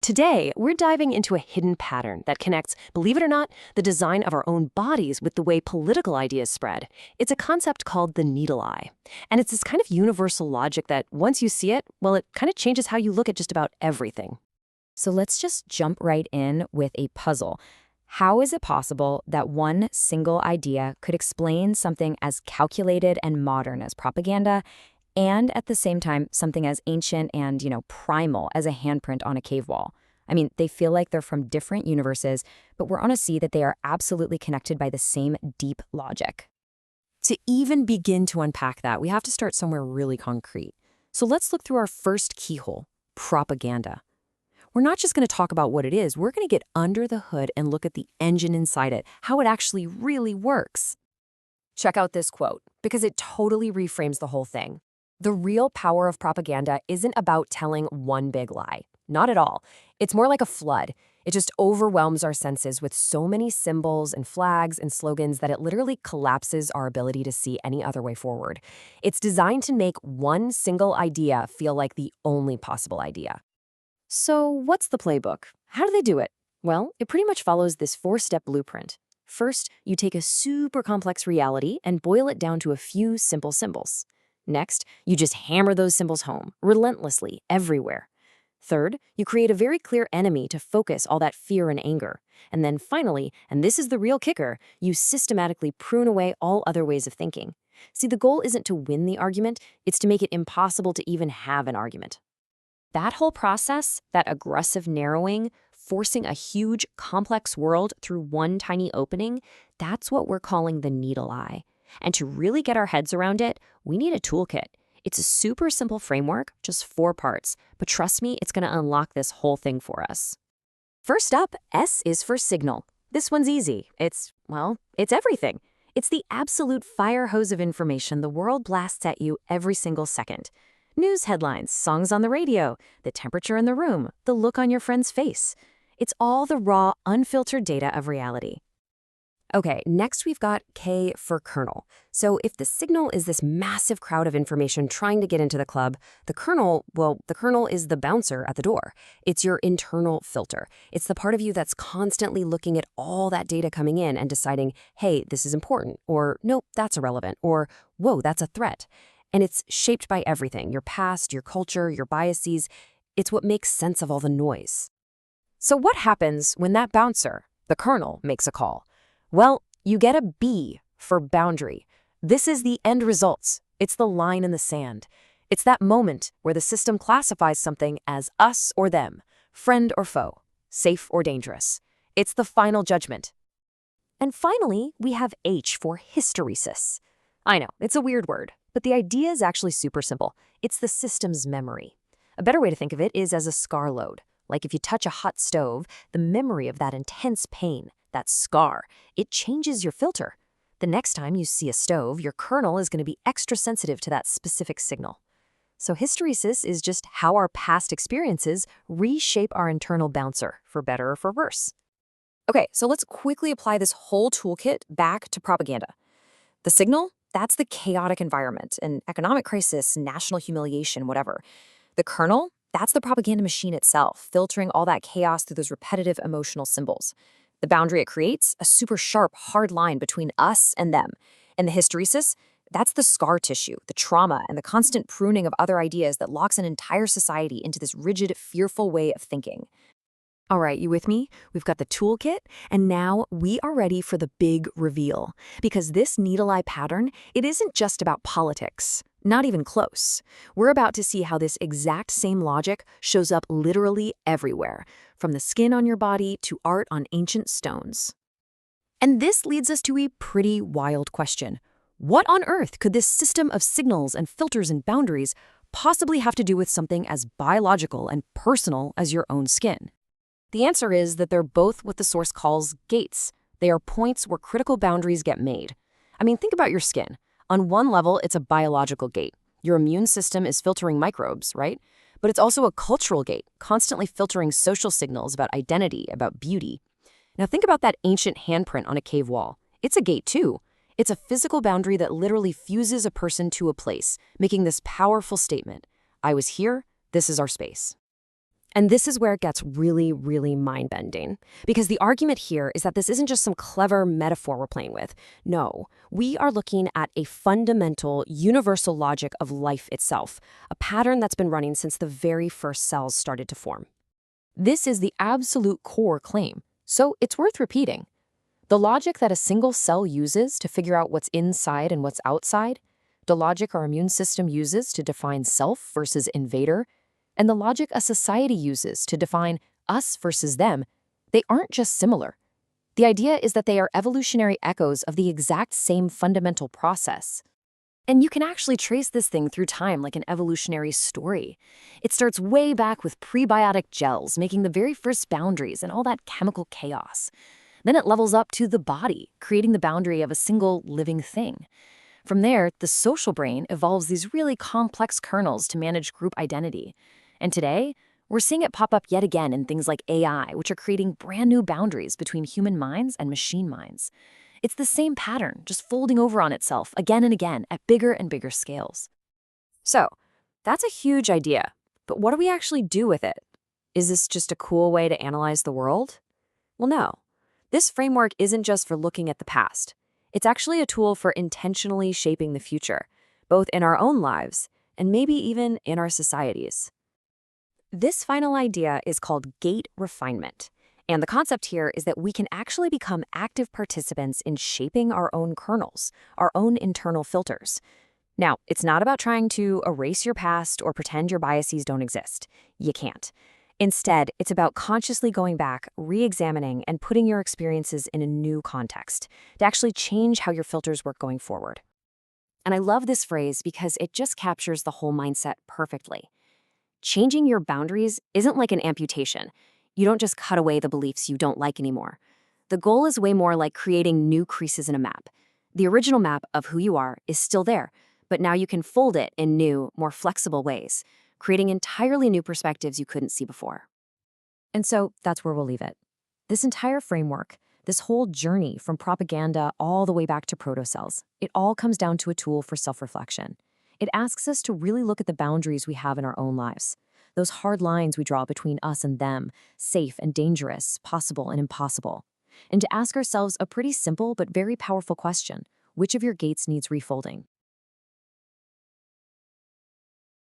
Today, we're diving into a hidden pattern that connects, believe it or not, the design of our own bodies with the way political ideas spread. It's a concept called the needle eye. And it's this kind of universal logic that once you see it, well, it kind of changes how you look at just about everything. So let's just jump right in with a puzzle. How is it possible that one single idea could explain something as calculated and modern as propaganda, and at the same time, something as ancient and, primal as a handprint on a cave wall? I mean, they feel like they're from different universes, but we're on to see that they are absolutely connected by the same deep logic. To even begin to unpack that, we have to start somewhere really concrete. So let's look through our first keyhole, propaganda. We're not just going to talk about what it is, we're going to get under the hood and look at the engine inside it, how it actually really works. Check out this quote, because it totally reframes the whole thing. The real power of propaganda isn't about telling one big lie. Not at all. It's more like a flood. It just overwhelms our senses with so many symbols and flags and slogans that it literally collapses our ability to see any other way forward. It's designed to make one single idea feel like the only possible idea. So what's the playbook? How do they do it? Well, it pretty much follows this 4-step blueprint. First, you take a super complex reality and boil it down to a few simple symbols. Next, you just hammer those symbols home, relentlessly, everywhere. Third, you create a very clear enemy to focus all that fear and anger. And then finally, and this is the real kicker, you systematically prune away all other ways of thinking. See, the goal isn't to win the argument, it's to make it impossible to even have an argument. That whole process, that aggressive narrowing, forcing a huge, complex world through one tiny opening, that's what we're calling the needle eye. And to really get our heads around it, we need a toolkit. It's a super simple framework, just 4 parts, but trust me, it's going to unlock this whole thing for us. First up, S is for signal. This one's easy. It's everything. It's the absolute fire hose of information the world blasts at you every single second. News headlines, songs on the radio, the temperature in the room, the look on your friend's face. It's all the raw, unfiltered data of reality. Okay, next we've got K for kernel. So if the signal is this massive crowd of information trying to get into the club, the kernel is the bouncer at the door. It's your internal filter. It's the part of you that's constantly looking at all that data coming in and deciding, hey, this is important, or nope, that's irrelevant, or whoa, that's a threat. And it's shaped by everything, your past, your culture, your biases. It's what makes sense of all the noise. So what happens when that bouncer, the kernel, makes a call? Well, you get a B for boundary. This is the end results. It's the line in the sand. It's that moment where the system classifies something as us or them, friend or foe, safe or dangerous. It's the final judgment. And finally, we have H for hysteresis. I know, it's a weird word, but the idea is actually super simple. It's the system's memory. A better way to think of it is as a scar load. Like if you touch a hot stove, the memory of that intense pain, that scar, it changes your filter. The next time you see a stove, your kernel is going to be extra sensitive to that specific signal. So hysteresis is just how our past experiences reshape our internal bouncer, for better or for worse. Okay, so let's quickly apply this whole toolkit back to propaganda. The signal, that's the chaotic environment, an economic crisis, national humiliation, whatever. The kernel, that's the propaganda machine itself, filtering all that chaos through those repetitive emotional symbols. The boundary it creates, a super sharp, hard line between us and them. And the hysteresis, that's the scar tissue, the trauma, and the constant pruning of other ideas that locks an entire society into this rigid, fearful way of thinking. All right, you with me? We've got the toolkit, and now we are ready for the big reveal. Because this needle eye pattern, it isn't just about politics. Not even close. We're about to see how this exact same logic shows up literally everywhere, from the skin on your body to art on ancient stones. And this leads us to a pretty wild question. What on earth could this system of signals and filters and boundaries possibly have to do with something as biological and personal as your own skin? The answer is that they're both what the source calls gates. They are points where critical boundaries get made. I mean, think about your skin. On one level, it's a biological gate. Your immune system is filtering microbes, right? But it's also a cultural gate, constantly filtering social signals about identity, about beauty. Now think about that ancient handprint on a cave wall. It's a gate too. It's a physical boundary that literally fuses a person to a place, making this powerful statement. I was here, this is our space. And this is where it gets really, really mind-bending. Because the argument here is that this isn't just some clever metaphor we're playing with. No, we are looking at a fundamental, universal logic of life itself, a pattern that's been running since the very first cells started to form. This is the absolute core claim, so it's worth repeating. The logic that a single cell uses to figure out what's inside and what's outside, the logic our immune system uses to define self versus invader, and the logic a society uses to define us versus them, they aren't just similar. The idea is that they are evolutionary echoes of the exact same fundamental process. And you can actually trace this thing through time like an evolutionary story. It starts way back with prebiotic gels making the very first boundaries and all that chemical chaos. Then it levels up to the body, creating the boundary of a single living thing. From there, the social brain evolves these really complex kernels to manage group identity. And today, we're seeing it pop up yet again in things like AI, which are creating brand new boundaries between human minds and machine minds. It's the same pattern, just folding over on itself again and again at bigger and bigger scales. So, that's a huge idea, but what do we actually do with it? Is this just a cool way to analyze the world? Well, no. This framework isn't just for looking at the past. It's actually a tool for intentionally shaping the future, both in our own lives and maybe even in our societies. This final idea is called gate refinement. And the concept here is that we can actually become active participants in shaping our own kernels, our own internal filters. Now, it's not about trying to erase your past or pretend your biases don't exist. You can't. Instead, it's about consciously going back, re-examining, and putting your experiences in a new context to actually change how your filters work going forward. And I love this phrase because it just captures the whole mindset perfectly. Changing your boundaries isn't like an amputation. You don't just cut away the beliefs you don't like anymore. The goal is way more like creating new creases in a map. The original map of who you are is still there, but now you can fold it in new, more flexible ways, creating entirely new perspectives you couldn't see before. And so that's where we'll leave it. This entire framework, this whole journey from propaganda all the way back to protocells, it all comes down to a tool for self-reflection. It asks us to really look at the boundaries we have in our own lives, those hard lines we draw between us and them, safe and dangerous, possible and impossible, and to ask ourselves a pretty simple but very powerful question: which of your gates needs refolding?